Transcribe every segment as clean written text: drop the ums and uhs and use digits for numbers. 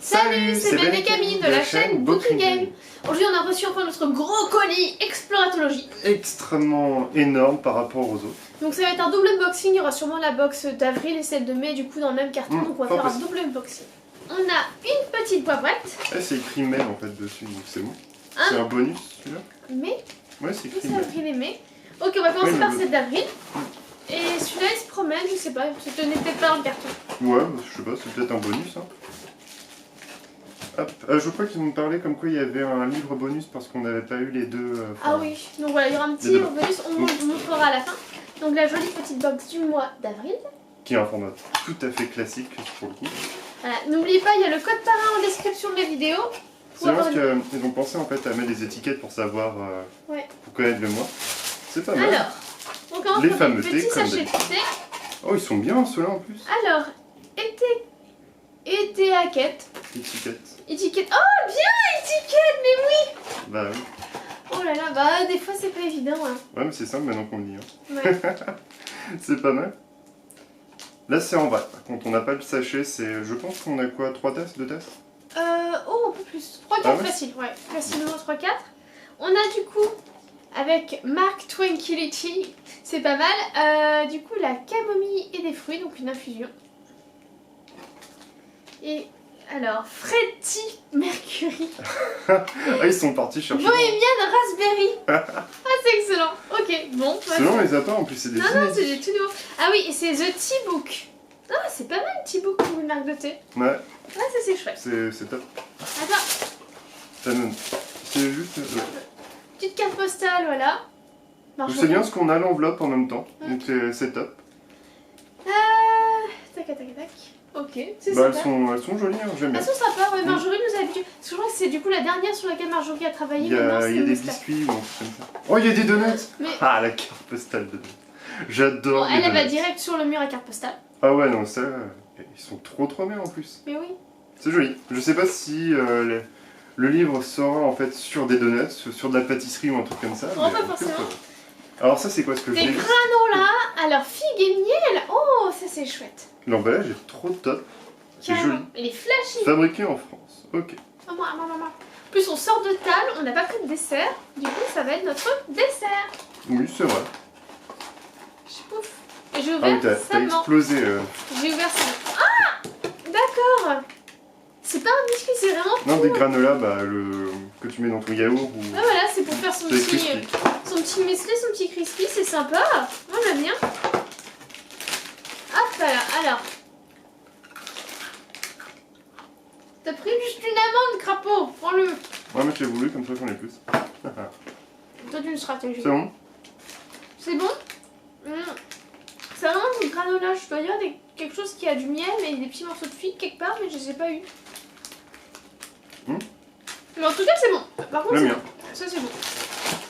Salut, c'est Ben et Camille de la chaîne Booking Game. Aujourd'hui on a reçu enfin notre gros colis Exploratologie. Extrêmement énorme par rapport aux autres. Donc ça va être un double unboxing, il y aura sûrement la box d'avril et celle de mai du coup dans le même carton, donc on va faire un double unboxing. On a une petite boîte. C'est écrit mai en fait dessus, donc c'est bon. Hein, c'est un bonus celui-là. mai. Ouais, c'est écrit C'est mai. avril et mai. Ok, on va commencer par celle d'avril. Et celui-là il se promène, je sais pas, je tenais peut-être pas dans le carton. Ouais, bah, je sais pas, c'est peut-être un bonus. Hein. Hop, je crois qu'ils m'ont parlé comme quoi il y avait un livre bonus parce qu'on n'avait pas eu les deux. Ah oui, donc voilà, il y aura un petit livre bonus, on vous montrera à la fin. Donc la jolie petite box du mois d'avril. Qui est un format tout à fait classique pour le coup. Voilà, n'oubliez pas, il y a le code parrain en description de la vidéo. C'est vrai qu'ils ont pensé en fait à mettre des étiquettes pour savoir, pour connaître le mois. C'est pas mal. Alors, on commence les par fameux les petits sachets de thé. Oh, ils sont bien ceux-là en plus. Alors, étiquette. Étiquette. Oh, bien, étiquette, mais oui. Bah oui. Oh là là, bah des fois c'est pas évident. Hein. Ouais, mais c'est simple maintenant qu'on le dit. Hein. Ouais. C'est pas mal. Là, c'est en vrai. Quand on n'a pas le sachet, c'est. Je pense qu'on a quoi, 3 tasses, 2 tasses? Oh, un peu plus. 3-4 facile, ouais. Facilement 3-4. On a du coup, avec Mark Tranquility, c'est pas mal. Du coup, la camomille et des fruits, donc une infusion. Et alors, Freddy Mercury. Ah, ils sont partis chercher. Bohemian Raspberry. Ah, c'est excellent. Ok, bon. C'est long, les appâts en plus, c'est des Non, non, c'est des tout nouveaux. Ah oui, et c'est The Tea Book. Ah, c'est pas mal, Tea Book pour une marque de thé. Ouais. Ouais, ça c'est chouette. C'est top. Attends. C'est juste. Petite carte postale, voilà. C'est bien ce qu'on a l'enveloppe en même temps, donc c'est top. Tac, tac, tac. Ok, c'est bah, sympa. elles sont jolies, hein, j'aime bien. Elles sont sympas, ouais, Marjorie nous a habitués. Parce que je crois que c'est du coup la dernière sur laquelle Marjorie a travaillé. Il y a des biscuits ou un truc comme ça. Oh, il y a des donuts. Mais... Ah, la carte postale de donuts. J'adore. Bon, elle va direct sur le mur à carte postale. Ah ouais, non, ça, ils sont trop bien en plus. Mais oui. C'est joli. Je sais pas si le livre sera en fait sur des donuts, sur de la pâtisserie ou un truc comme ça. Oh, pas forcément. Alors ça, c'est quoi ce que je des granola, alors figue et miel. Oh, ça c'est chouette. L'emballage est trop top. C'est joli. Il est flashy. Fabriqué en France. Ok. Maman. En plus, on sort de table, on n'a pas pris de dessert. Du coup, ça va être notre dessert. Oui, c'est vrai. Pouf. Et j'ai ouvert t'as explosé. J'ai ouvert ça. Ah, d'accord. C'est pas un biscuit, c'est vraiment Non, des granola que tu mets dans ton yaourt ou... Ah voilà, c'est pour faire son petit muesli, son petit crispy, c'est sympa. Moi j'aime bien. Hop là, alors. T'as pris juste une amande, crapaud, prends-le. Ouais, mais j'ai voulu, comme ça j'en ai plus. Toi une stratégie. C'est bon? C'est bon? C'est vraiment du granola, je dois dire quelque chose qui a du miel et des petits morceaux de figue quelque part, mais je les ai pas eu. Mais en tout cas c'est bon. Par contre c'est bon. Ça c'est bon.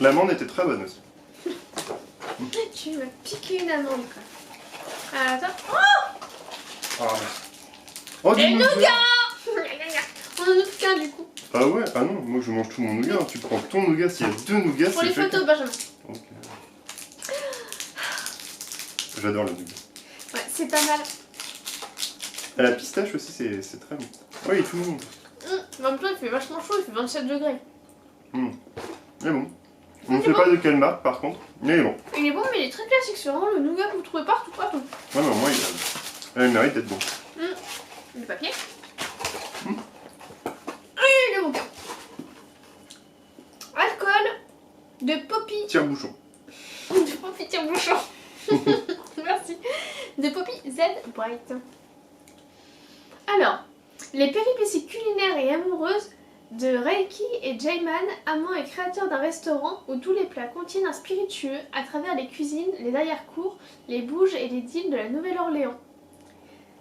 L'amande était très bonne aussi. Tu m'as piqué une amande quoi. Attends. Oh, et le nougat. On en a qu'un du coup. Ah ouais? Ah non, moi je mange tout mon nougat. Tu prends ton nougat, s'il y a 2 nougats, pour les photos, Benjamin. Ok. J'adore le nougat. Ouais, c'est pas mal. À la pistache aussi, c'est très bon. Oui, tout le monde. En même temps, il fait vachement chaud, il fait 27 degrés. Il est bon. On ne sait pas de quelle marque par contre, mais il est bon. Il est bon, mais il est très classique. C'est vraiment le nougat que vous trouvez partout. Ouais, mais au moins il mérite d'être bon. Le papier. Et le bouquin. Alcool de Poppy. Tire-bouchon. De Poppy tire-bouchon. Merci. De Poppy Z Bright. Alors, les péripéties culinaires et amoureuses de Reiki et Jayman, amant et créateur d'un restaurant où tous les plats contiennent un spiritueux à travers les cuisines, les arrière-cours, les bouges et les deals de la Nouvelle-Orléans.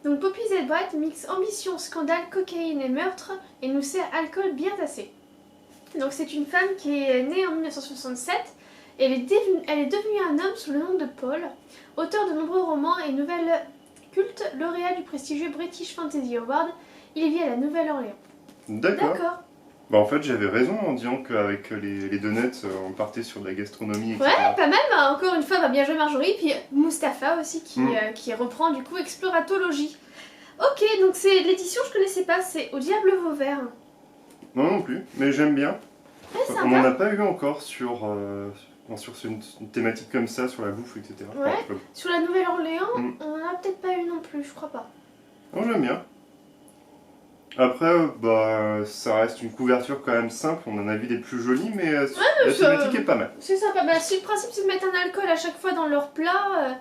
Donc Poppy Z Bright mixe ambition, scandale, cocaïne et meurtre et nous sert alcool bien tassé. Donc c'est une femme qui est née en 1967. Elle est devenue un homme sous le nom de Paul, auteur de nombreux romans et nouvelles cultes, lauréat du prestigieux British Fantasy Award. Il vit à la Nouvelle-Orléans. D'accord. Bah en fait j'avais raison en disant qu'avec les donuts on partait sur de la gastronomie, etc. Ouais, pas mal, bah, encore une fois, bah, bien joué Marjorie, puis Mustapha aussi qui reprend du coup Exploratologie. Ok, donc c'est l'édition, je connaissais pas, c'est Au diable Vauvert. Non, non plus, mais j'aime bien. Ouais, On sympa. n'en a pas eu encore sur une thématique comme ça, sur la bouffe, etc. Ouais. Enfin, comme- Sur la Nouvelle-Orléans, Mm. on en a peut-être pas eu non plus, je crois pas. Non, j'aime bien. Après, bah, ça reste une couverture quand même simple. On en a vu des plus jolies, mais la ça- thématique est pas mal. C'est sympa. Bah, si le principe c'est de mettre un alcool à chaque fois dans leur plat,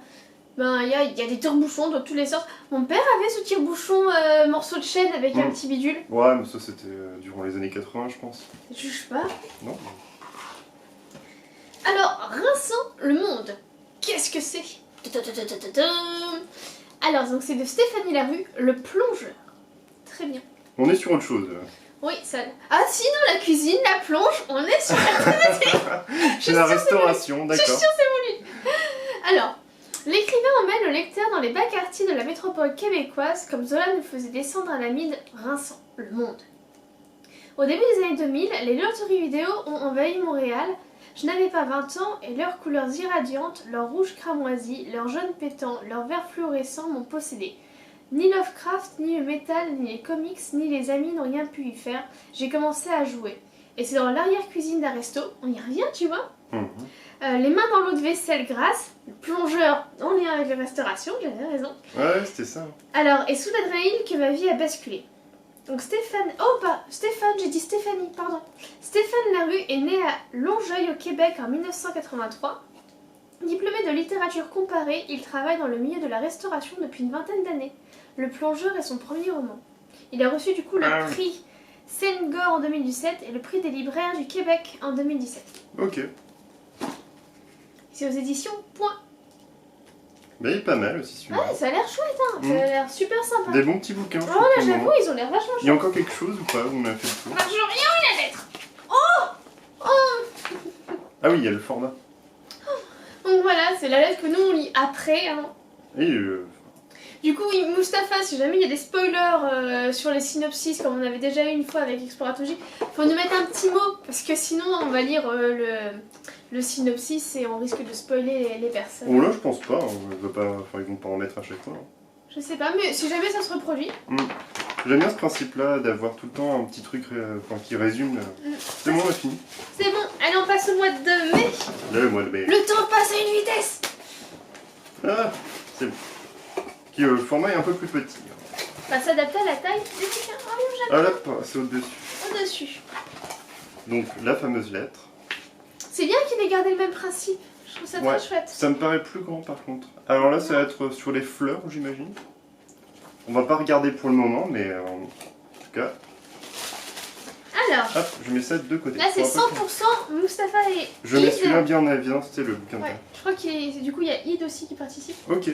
ben il y a des tire-bouchons dans tous les sens. Mon père avait ce tire-bouchon morceau de chêne avec un petit bidule. Ouais, mais ça c'était durant les années 80, je pense. Je sais pas. Non. Alors, Rinçant le monde, qu'est-ce que c'est? Alors, donc c'est de Stéphanie Larue, le plongeur. Très bien. On est sur autre chose. Oui, ça. Ah, sinon la cuisine, la plonge, on est sur la thématique. C'est la restauration, Je suis d'accord. sûre c'est voulu. Alors, l'écrivain emmène le lecteur dans les bas quartiers de la métropole québécoise, comme Zola nous faisait descendre à la mine Rinçant le monde. Au début des années 2000, les loteries vidéo ont envahi Montréal. Je n'avais pas 20 ans et leurs couleurs irradiantes, leur rouge cramoisi, leur jaune pétant, leur vert fluorescent m'ont possédé. Ni Lovecraft, ni le métal, ni les comics, ni les amis n'ont rien pu y faire. J'ai commencé à jouer. Et c'est dans l'arrière-cuisine d'un resto, on y revient, tu vois. Mhm. Les mains dans l'eau de vaisselle grasse, le plongeur en lien avec la restauration, j'avais raison. Ouais, c'était ça. Alors, et sous l'adrénaline que ma vie a basculé. Donc Stéphane, j'ai dit Stéphanie, pardon. Stéphane Larue est né à Longueuil au Québec en 1983. Diplômé de littérature comparée, il travaille dans le milieu de la restauration depuis une vingtaine d'années. Le plongeur est son premier roman. Il a reçu du coup le prix Sénegor en 2017 et le prix des libraires du Québec en 2017. Ok. C'est aux éditions Point. Mais il est pas mal aussi celui-là. Ouais, ça a l'air chouette, hein. Ça a l'air super sympa. Des bons petits bouquins. je Oh trouve, là, pour le j'avoue, moment. ils ont l'air vachement Il chouettes. y a encore quelque chose ou pas? On a fait le tour. Marche rien, la lettre. Oh. Ah oui, il y a le format. Donc voilà, c'est la lettre que nous on lit après. Hein. Et Du coup, oui, Mustapha, si jamais il y a des spoilers sur les synopsis, comme on avait déjà eu une fois avec Exploratologie, faut nous mettre un petit mot, parce que sinon on va lire le synopsis et on risque de spoiler les personnes. bon là, je pense pas. Ils vont pas en mettre à chaque fois. Hein. Je sais pas, mais si jamais ça se reproduit. J'aime bien ce principe-là d'avoir tout le temps un petit truc qui résume. C'est bon, on a fini. C'est bon, allez, on passe au mois de mai. Le mois de mai. Le temps passe à une vitesse. Ah, c'est bon. Le format est un peu plus petit. Va s'adapter à la taille des bouquins. Oh non, Ah là, c'est au-dessus. j'adore. Au-dessus. Donc, la fameuse lettre. C'est bien qu'il ait gardé le même principe. Je trouve ça Ouais. très chouette. Ça me paraît plus grand par contre. Alors là, ça va être sur les fleurs, j'imagine. On va pas regarder pour le moment, mais en tout cas, Alors, hop, je mets ça de côté. là c'est Pour un peu 100% Mustapha et Je mets Id. celui-là bien en évidence, c'était le bouquin de Ouais, thème. je crois du coup il y a Id aussi qui participe. Ok.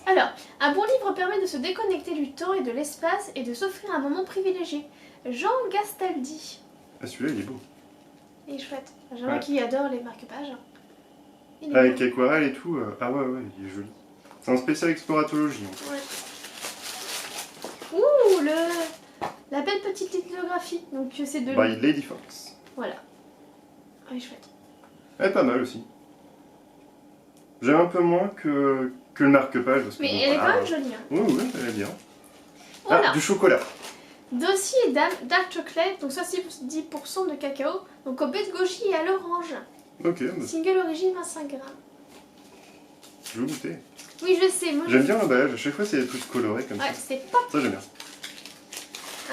Alors, un bon livre permet de se déconnecter du temps et de l'espace et de s'offrir un moment privilégié. Jean Gastaldi. Ah, celui-là, il est beau. Il est chouette. J'aimerais Ouais. qui adore les marque-pages. Il est Avec beau. aquarelle et tout. Ah ouais, ouais, il est joli. C'est un spécial exploratologie. Hein. Ouais. Ouh, la belle petite lithographie. Donc c'est de... By Lady Fox. Voilà. Ah, il est chouette. Elle est pas mal aussi. J'aime un peu moins que le marque-page. Parce que Mais bon, elle est voilà. quand même jolie. Hein. Oui, oui, elle est bien. Voilà. Ah, du chocolat. Dossier et Dark Chocolate, donc 70% de cacao, donc au baie de goji et à l'orange. Ok, bah, Single origine 25 grammes. je vais goûter. Oui, je sais, moi J'aime bien l'emballage, à chaque fois c'est des trucs colorés comme Ouais, ça. c'est pas Ça j'aime bien.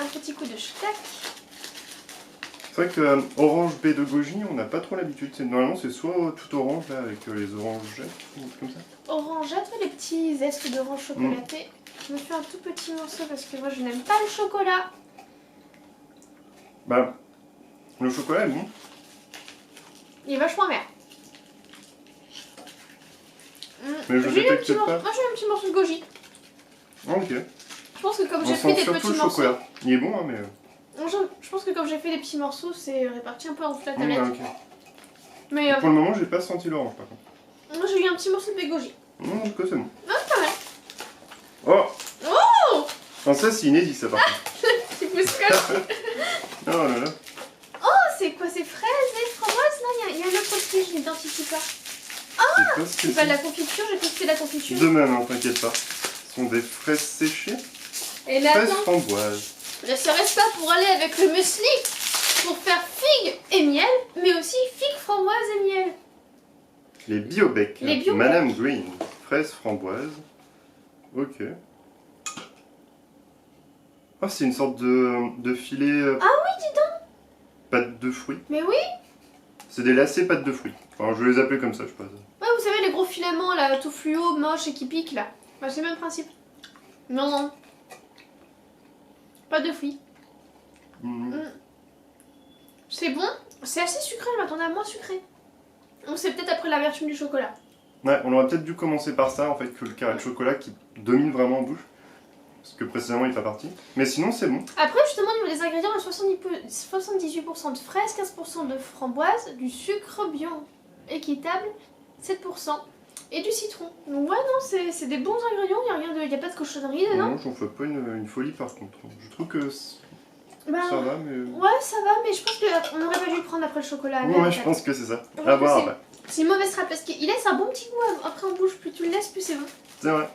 un petit coup de schtack. C'est vrai que orange baie de goji, on n'a pas trop l'habitude. Normalement c'est soit tout orange là avec les orangettes ou des trucs comme ça. Orangette, les petits zestes d'orange chocolaté. Je me fais un tout petit morceau parce que moi je n'aime pas le chocolat. Bah, le chocolat est bon. Il est vachement vert. Mais je J'ai eu un détecte petit morceau. pas. Moi j'ai eu un petit morceau de goji. Ok. Je pense que comme On j'ai sent fait des surtout petits le morceaux. chocolat. Il est bon hein mais... Je pense que comme j'ai fait des petits morceaux, c'est réparti un peu en dessous de la Ah, tablette. ok. Mais Pour le moment j'ai pas senti l'orange par contre. moi j'ai eu un petit morceau de baie goji. Non, en tout cas c'est bon. Ah, pas mal. Oh. Oh. Non ça c'est inédit ça par contre. C'est pouscoche. Oh là là. Oh, c'est quoi? C'est fraises et framboises? Non, il y a un autre truc, je n'identifie pas. C'est pas ce que C'est pas de la confiture, j'ai cru que c'était de la confiture. De même, hein, t'inquiète pas. Ce sont des fraises séchées. Et Fraise maintenant, framboise. ne serait-ce pas pour aller avec le muesli, pour faire figue et miel, mais aussi figue, framboise et miel. Les Biobec. Les Biobec. Madame Green. Fraise framboise. Ok. Oh, c'est une sorte de filet. Ah oui, dis donc. Pâte de fruits. Mais oui. C'est des lacets pâte de fruits. Enfin, je vais les appeler comme ça, je pense. Ouais, vous savez, les gros filaments là, tout fluo, moche et qui piquent là. Bah, c'est le même principe. Non, non. Pas de fruits. C'est bon. C'est assez sucré, je m'attendais à moins sucré. Donc c'est peut-être après l'amertume du chocolat. Ouais, on aurait peut-être dû commencer par ça, en fait, que le carré de chocolat qui domine vraiment en bouche. Parce que précédemment, il n'est pas parti. Mais sinon, c'est bon. Après, justement, au niveau des ingrédients, il y a 78% de fraises, 15% de framboise, du sucre bio équitable, 7%, et du citron. Donc ouais, non, c'est des bons ingrédients, il n'y a pas de cochonnerie dedans. Non, j'en fais pas une folie par contre. Je trouve que Ben, ça va, mais... ouais, ça va, mais je pense qu'on aurait pas dû le prendre après le chocolat. Ouais, je pense que c'est ça. Je À pense voir que après. c'est une mauvaise trappe parce qu'il laisse un bon petit goût après en bouche. Plus tu le laisses, plus c'est bon. C'est vrai.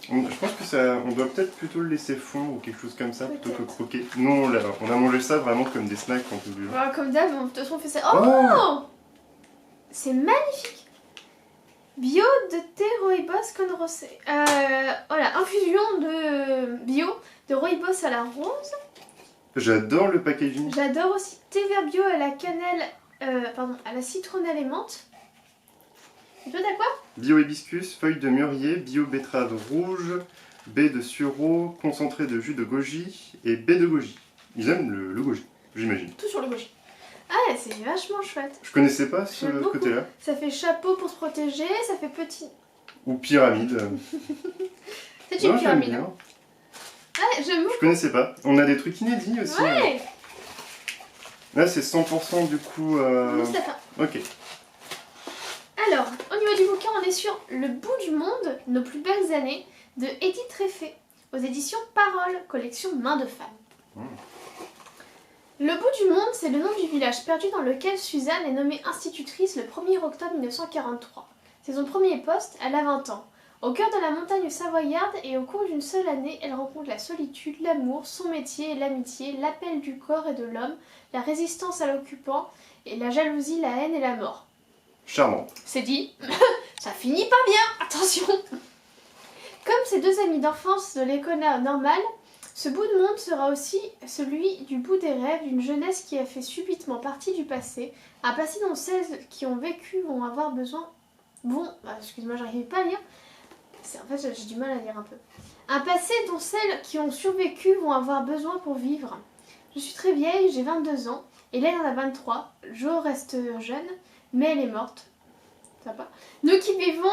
Je pense que ça, on doit peut-être plutôt le laisser fondre ou quelque chose comme ça plutôt que croquer. Nous, on a mangé ça vraiment comme des snacks quand on Voilà, comme d'hab, de toute façon on fait ça. Oh, c'est magnifique. Bio de thé rooibos con rosé. Voilà, infusion de bio de rooibos à la rose. J'adore le packaging. J'adore aussi thé vert bio à la cannelle, à la citronnelle et menthe. Et toi t'as quoi? Bio hibiscus, feuilles de mûrier, bio betterave rouge, baie de sureau, concentré de jus de goji et baie de goji. Ils aiment le goji, j'imagine. Tout sur le goji. Ah, c'est vachement chouette. Je connaissais pas ce J'aime beaucoup. côté-là. Ça fait chapeau pour se protéger, ça fait petit. Ou pyramide. C'est une Non, j'aime pyramide. bien. Ah, j'aime beaucoup. Je connaissais pas. On a des trucs inédits aussi. Ouais. Là, c'est 100% du coup. Mustapha. Ok. Alors, au niveau du bouquin, on est sur Le bout du monde, nos plus belles années, de Edith Treffet, aux éditions Parole, collection Main de femme. Le bout du monde, c'est le nom du village perdu dans lequel Suzanne est nommée institutrice le 1er octobre 1943. C'est son premier poste, elle a 20 ans. Au cœur de la montagne savoyarde et au cours d'une seule année, elle rencontre la solitude, l'amour, son métier et l'amitié, l'appel du corps et de l'homme, la résistance à l'occupant, et la jalousie, la haine et la mort. Charmant. C'est dit, ça finit pas bien, attention. Comme ses deux amis d'enfance de l'école normale, ce bout de monde sera aussi celui du bout des rêves d'une jeunesse qui a fait subitement partie du passé, un passé dont celles qui ont vécu vont avoir besoin... excuse-moi, j'arrive pas à lire. En fait, j'ai du mal à lire un peu. Un passé dont celles qui ont survécu vont avoir besoin pour vivre. Je suis très vieille, j'ai 22 ans, Hélène en a 23, Jo reste jeune, mais elle est morte. Sympa. Nous qui vivons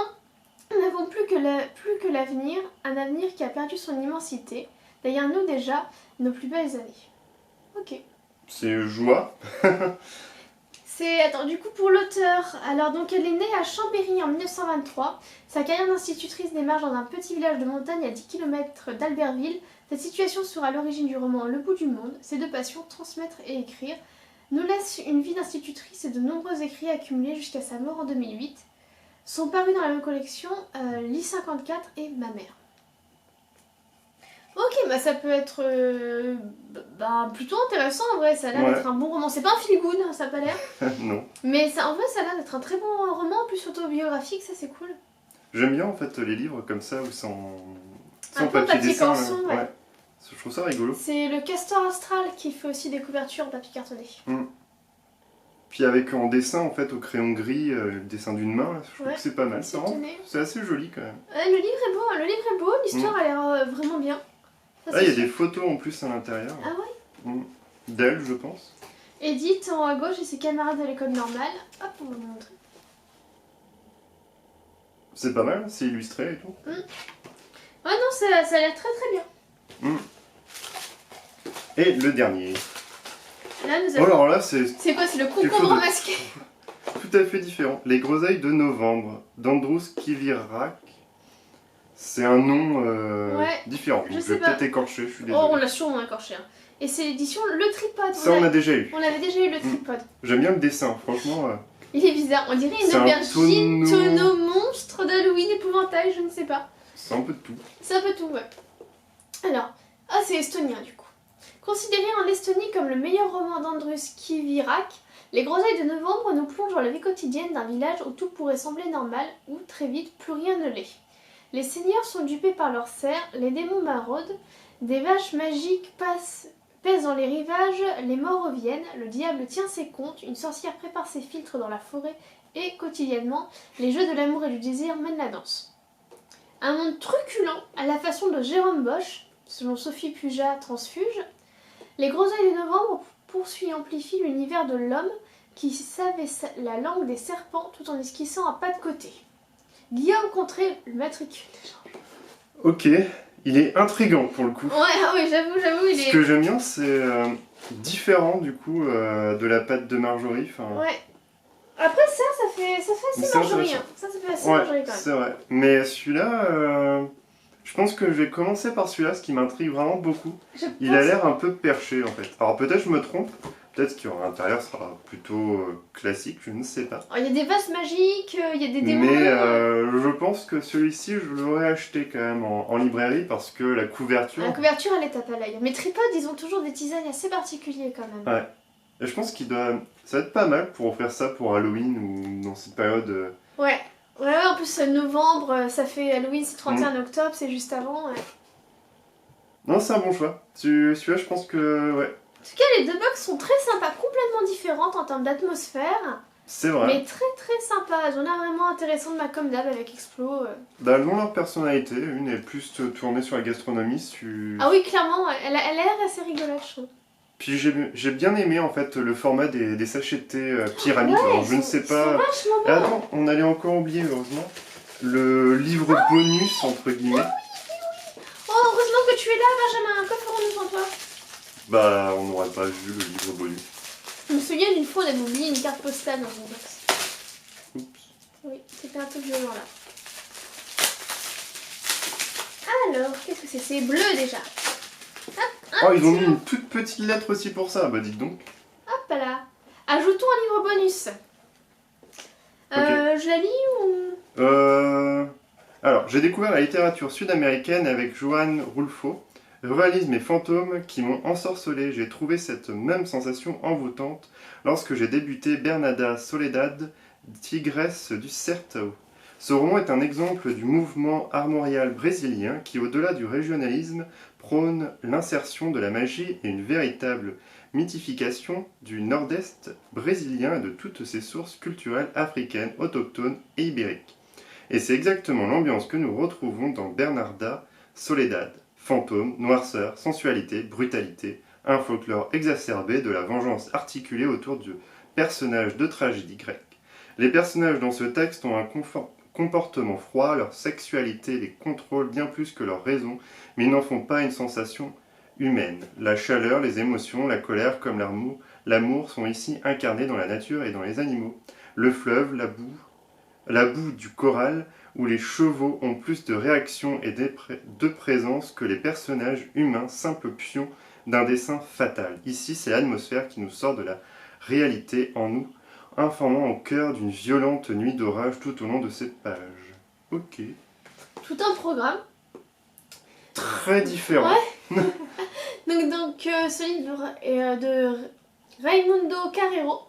n'avons plus que l'avenir, un avenir qui a perdu son immensité. Derrière nous déjà, nos plus belles années. Ok. C'est joie. Attends, du coup pour l'auteur, alors donc elle est née à Chambéry en 1923. Sa carrière d'institutrice démarre dans un petit village de montagne à 10 km d'Albertville. Cette situation sera l'origine du roman Le bout du monde. Ses deux passions, transmettre et écrire, nous laisse une vie d'institutrice et de nombreux écrits accumulés jusqu'à sa mort en 2008. Sont parus dans la même collection Lit54 et Ma mère. Ok, bah ça peut être plutôt intéressant en vrai, ça a l'air d'être un bon roman. C'est pas un feel good, ça a pas l'air. Non. Mais ça, en vrai, ça a l'air d'être un très bon roman, en plus autobiographique, ça c'est cool. J'aime bien en fait les livres comme ça où sans papier dessin. canson, ouais. Je trouve ça rigolo. C'est le Castor Astral qui fait aussi des couvertures en papier cartonné. Puis avec en dessin en fait au crayon gris, le dessin d'une main, là, je trouve que c'est pas mal. C'est assez joli quand même. Le livre est beau, l'histoire a l'air vraiment bien. Il y a des photos en plus à l'intérieur. Ah ouais D'elle, je pense. Edith en haut à gauche et ses camarades de l'école normale. Hop, on va vous montrer. C'est pas mal, c'est illustré et tout. Ouais, non, ça a l'air très très bien. Et le dernier. Là, nous avons... alors là, c'est quoi? C'est le concombre masqué. Tout à fait différent. Les groseilles de novembre, d'Androus Kivirak. C'est un nom différent. Je vais peut-être écorcher, je suis désolé. Oh, on l'a sûrement écorché. Hein. Et c'est l'édition Le Tripode. Ça, on a déjà eu. On avait déjà eu Le Tripode. J'aime bien le dessin, franchement. Il est bizarre, on dirait une aubergine, tonneau, monstre d'Halloween, épouvantail, je ne sais pas. C'est un peu de tout. C'est un peu tout, ouais. Alors, Ah, c'est estonien du coup. Considéré en Estonie comme le meilleur roman d'Andrus Kivirak, Les Groseilles de Novembre nous plonge dans la vie quotidienne d'un village où tout pourrait sembler normal, où très vite plus rien ne l'est. Les seigneurs sont dupés par leurs serfs, les démons maraudent, des vaches magiques pèsent dans les rivages, les morts reviennent, le diable tient ses comptes, une sorcière prépare ses filtres dans la forêt et, quotidiennement, les jeux de l'amour et du désir mènent la danse. Un monde truculent, à la façon de Jérôme Bosch, selon Sophie Puja Transfuge, Les Groseilles de Novembre poursuit et amplifie l'univers de l'homme qui savait la langue des serpents tout en esquissant un pas de côté. Guillaume Contré, le matricule des gens. Ok, il est intriguant pour le coup. Ouais, ah oui, j'avoue, il est... Ce que j'aime bien, c'est différent du coup de la pâte de Marjorie. Ouais. Après ça fait assez Marjorie. Hein. Ça fait assez Marjorie quand même. C'est vrai. Mais celui-là, je pense que je vais commencer par celui-là, ce qui m'intrigue vraiment beaucoup. Il a l'air un peu perché en fait. Alors peut-être je me trompe. Peut-être qu'il y aura à l'intérieur sera plutôt classique, je ne sais pas. Il y a des vases magiques, il y a des démons. Mais je pense que celui-ci, je l'aurais acheté quand même en librairie parce que la couverture... La couverture, elle est tape à l'œil. Mais Tripod, ils ont toujours des designs assez particuliers quand même. Ouais. Et je pense qu'il doit... Ça va être pas mal pour offrir ça pour Halloween ou dans cette période... Ouais, en plus novembre, ça fait Halloween, c'est 31 octobre, c'est juste avant. Ouais. Non, c'est un bon choix. Celui-là, je pense que... Ouais. En tout cas, les deux box sont très sympas, complètement différentes en termes d'atmosphère. C'est vrai. Mais très très sympas. Elles ont l'air vraiment intéressantes, comme d'hab avec Explo. Bah, elles ont leur personnalité. Une est plus tournée sur la gastronomie. Ah oui, clairement, elle a l'air assez rigolote, je trouve. Puis j'ai bien aimé en fait le format des sachets de thé pyramide. Ouais, alors je ne sais pas. Vachement Et attends, on allait encore oublier heureusement le livre bonus entre guillemets. Oui. Oh, heureusement que tu es là, Benjamin. Que ferons-nous sans toi? Bah, on n'aurait pas vu le livre bonus. Je me souviens d'une fois, on avait oublié une carte postale dans une box. Oups. Oui, c'était un peu violent là. Alors, qu'est-ce que c'est? C'est bleu déjà. Oh, ils ont mis une toute petite lettre aussi pour ça, bah dites donc. Hop là. Ajoutons un livre bonus. Okay. Je la lis ou... Alors, j'ai découvert la littérature sud-américaine avec Joan Rulfo. Réalisme et fantômes qui m'ont ensorcelé. J'ai trouvé cette même sensation envoûtante lorsque j'ai débuté Bernarda Soledad, Tigresse du Sertão. Ce roman est un exemple du mouvement armorial brésilien qui, au-delà du régionalisme, prône l'insertion de la magie et une véritable mythification du nord-est brésilien et de toutes ses sources culturelles africaines, autochtones et ibériques. Et c'est exactement l'ambiance que nous retrouvons dans Bernarda Soledad. Fantômes, noirceur, sensualité, brutalité, un folklore exacerbé de la vengeance articulée autour du personnage de tragédie grecque. Les personnages dans ce texte ont un comportement froid, leur sexualité les contrôle bien plus que leur raison, mais ils n'en font pas une sensation humaine. La chaleur, les émotions, la colère comme l'amour sont ici incarnés dans la nature et dans les animaux. Le fleuve, la boue du corral, où les chevaux ont plus de réaction et de présence que les personnages humains, simples pions d'un dessin fatal. Ici, c'est l'atmosphère qui nous sort de la réalité en nous, informant au cœur d'une violente nuit d'orage tout au long de cette page. Ok. Tout un programme. Très différent. Ouais. donc ce livre est de Raimundo Carreiro.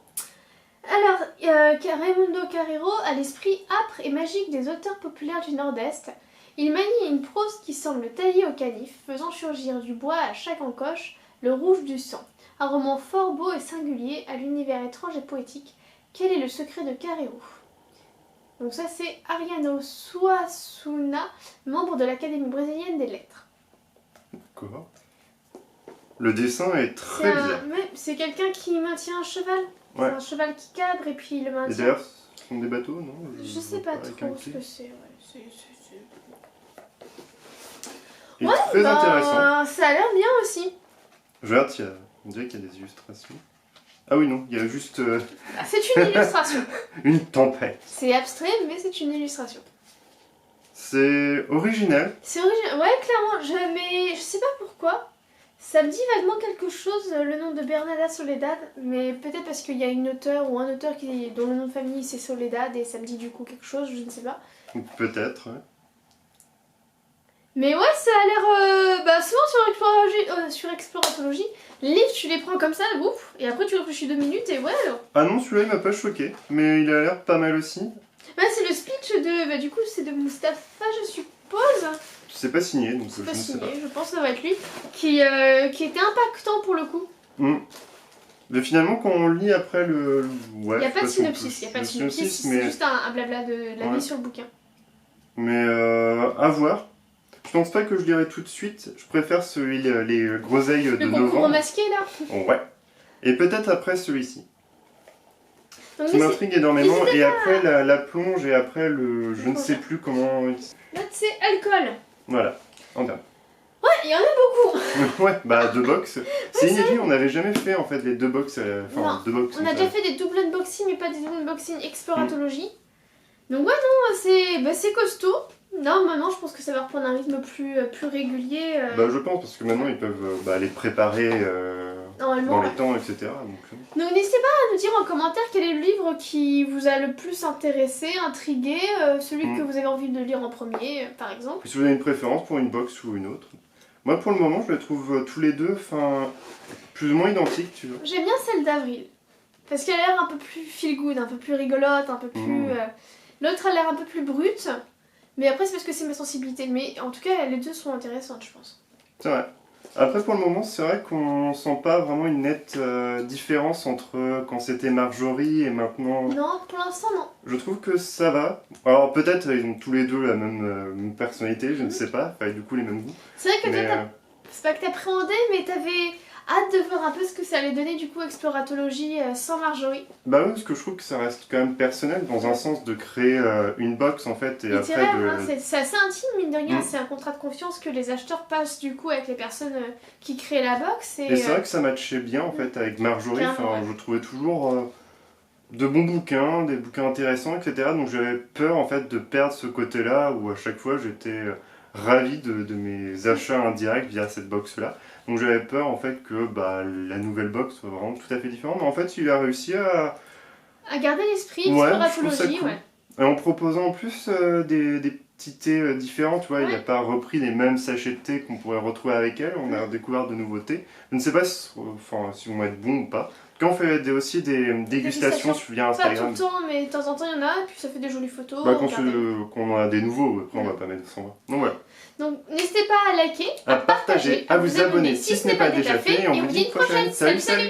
Alors, Raimundo Carreiro a l'esprit âpre et magique des auteurs populaires du Nord-Est. Il manie une prose qui semble taillée au canif, faisant surgir du bois à chaque encoche le rouge du sang. Un roman fort beau et singulier, à l'univers étrange et poétique. Quel est le secret de Carreiro? Donc ça c'est Ariano Suassuna, membre de l'Académie brésilienne des lettres. D'accord. Le dessin est très bien. C'est quelqu'un qui maintient un cheval. Ouais. C'est un cheval qui cadre et puis il le maintient. Et d'ailleurs, ce sont des bateaux, non? Je sais pas trop ce que c'est. Il est très intéressant. Ça a l'air bien aussi. Je regarde, on dirait qu'il y a des illustrations. Ah oui, non, il y a juste... C'est une illustration. Une tempête. C'est abstrait, mais c'est une illustration. C'est original. C'est original, ouais, clairement. Mais je sais pas pourquoi. Ça me dit vaguement quelque chose, le nom de Bernarda Soledad, mais peut-être parce qu'il y a une auteure ou un auteur dont le nom de famille c'est Soledad et ça me dit du coup quelque chose, je ne sais pas. Peut-être, ouais. Mais ouais, ça a l'air... souvent sur Exploratologie, les livres, tu les prends comme ça, ouf, et après tu réfléchis 2 minutes et ouais, alors. Ah non, celui-là, il m'a pas choqué, mais il a l'air pas mal aussi. Ouais, c'est le speech de... du coup, c'est de Mustapha, je suppose. C'est pas signé, donc C'est je pas ne sais pas. signé, je pense que ça va être lui, qui était impactant pour le coup. Mais finalement, quand on lit après le... Il Ouais, n'y a pas de synopsis, c'est juste un blabla de la vie sur le bouquin. Mais à voir. Je pense pas que je lirai tout de suite. Je préfère celui, les groseilles de Le novembre. concours masqué là. Ouais. Et peut-être après celui-ci. Donc, Qui m'intrigue énormément. Et pas. après la plonge et après le... Je ne sais plus comment... Là c'est alcool. Voilà. En termes. Ouais, il y en a beaucoup. Ouais, bah 2 box. C'est inédit, on n'avait jamais fait en fait les 2 box. Non, 2 box. On a déjà fait des double unboxing mais pas des double unboxing Exploratologie. Donc ouais non, c'est costaud. Normalement je pense que ça va reprendre un rythme plus régulier. Bah je pense parce que maintenant ils peuvent les préparer Normalement, dans les temps, etc. Donc n'hésitez pas à nous dire en commentaire quel est le livre qui vous a le plus intéressé, intrigué, celui que vous avez envie de lire en premier par exemple. Si vous avez une préférence pour une box ou une autre. Moi pour le moment je les trouve tous les deux plus ou moins identiques, tu vois. J'aime bien celle d'Avril. Parce qu'elle a l'air un peu plus feel good, un peu plus rigolote, un peu plus... L'autre a l'air un peu plus brute. Mais après c'est parce que c'est ma sensibilité. Mais en tout cas les deux sont intéressantes je pense. C'est vrai. Après pour le moment c'est vrai qu'on sent pas vraiment une nette différence entre quand c'était Marjorie et maintenant... Non, pour l'instant non. Je trouve que ça va. Alors peut-être ils ont tous les deux la même personnalité, je ne sais pas, enfin du coup les mêmes goûts. C'est vrai que toi c'est pas que t'appréhendais mais t'avais hâte de voir un peu ce que ça allait donner du coup Exploratologie sans Marjorie. Bah oui, parce que je trouve que ça reste quand même personnel dans un sens de créer une box en fait et après de... C'est assez intime mine de rien, c'est un contrat de confiance que les acheteurs passent du coup avec les personnes qui créent la box. Et c'est vrai que ça matchait bien en fait avec Marjorie, je trouvais toujours de bons bouquins, des bouquins intéressants, etc. Donc j'avais peur en fait de perdre ce côté-là où à chaque fois j'étais ravi de mes achats indirects via cette box-là. Donc j'avais peur en fait que la nouvelle box soit vraiment tout à fait différente. Mais en fait il a réussi à garder l'esprit Exploratologie, cool. Et en proposant en plus des petits thés différents, tu vois, il n'a pas repris les mêmes sachets de thé qu'on pourrait retrouver avec elle, on a découvert de nouveaux thés. Je ne sais pas si vont être bons ou pas. Quand on fait aussi des dégustations via Instagram. Pas tout le temps, mais de temps en temps il y en a, et puis ça fait des jolies photos. Quand on a des nouveaux, après on va pas mettre 100. Donc voilà. Donc n'hésitez pas à liker, à partager, à vous abonner si ce n'est pas déjà fait, et on vous dit une prochaine. Salut, salut!